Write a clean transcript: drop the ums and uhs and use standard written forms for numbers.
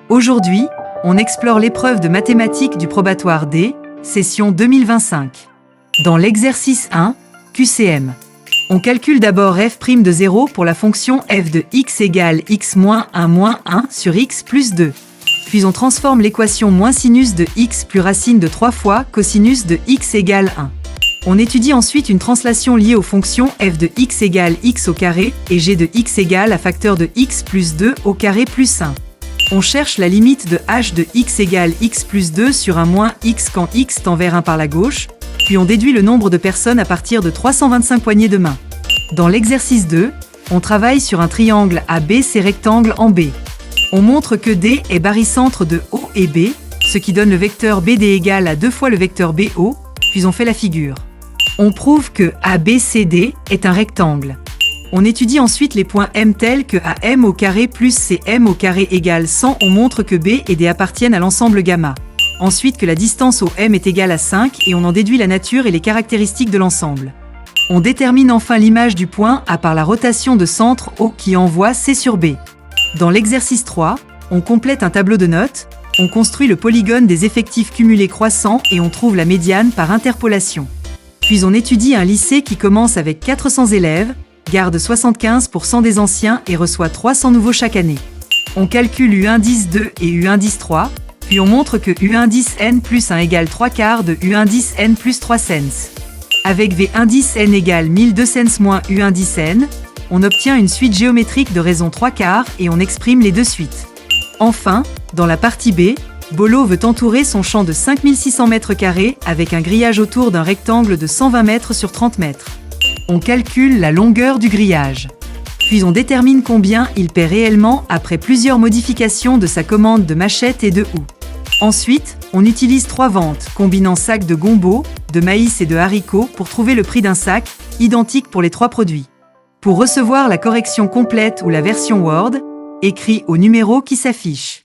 Aujourd'hui, on explore l'épreuve de mathématiques du probatoire D, session 2025. Dans l'exercice 1, QCM. On calcule d'abord f' de 0 pour la fonction f de x égale x moins 1 sur x plus 2. Puis on transforme l'équation moins sinus de x plus racine de 3 fois cosinus de x égale 1. On étudie ensuite une translation liée aux fonctions f de x égale x au carré et g de x égale à facteur de x plus 2 au carré plus 1. On cherche la limite de h de x égale x plus 2 sur un moins x quand x tend vers 1 par la gauche, puis on déduit le nombre de personnes à partir de 325 poignées de main. Dans l'exercice 2, on travaille sur un triangle ABC rectangle en B. On montre que D est barycentre de O et B, ce qui donne le vecteur BD égal à 2 fois le vecteur BO, puis on fait la figure. On prouve que ABCD est un rectangle. On étudie ensuite les points M tels que AM au carré plus CM au carré égale 100. On montre que B et D appartiennent à l'ensemble gamma. Ensuite que la distance au M est égale à 5 et on en déduit la nature et les caractéristiques de l'ensemble. On détermine enfin l'image du point A par la rotation de centre O qui envoie C sur B. Dans l'exercice 3, on complète un tableau de notes, on construit le polygone des effectifs cumulés croissants et on trouve la médiane par interpolation. Puis on étudie un lycée qui commence avec 400 élèves, garde 75% des anciens et reçoit 300 nouveaux chaque année. On calcule U indice 2 et U indice 3, puis on montre que U indice n plus 1 égale 3/4 de U indice n plus 3 sens. Avec V indice n égale 1002 sens moins U indice n, on obtient une suite géométrique de raison 3/4 et on exprime les deux suites. Enfin, dans la partie B, Bolo veut entourer son champ de 5600 m² avec un grillage autour d'un rectangle de 120 mètres sur 30 mètres. On calcule la longueur du grillage. Puis on détermine combien il paie réellement après plusieurs modifications de sa commande de machette et de houe. Ensuite, on utilise 3 ventes, combinant sacs de gombo, de maïs et de haricots pour trouver le prix d'un sac, identique pour les 3 produits. Pour recevoir la correction complète ou la version Word, écris au numéro qui s'affiche.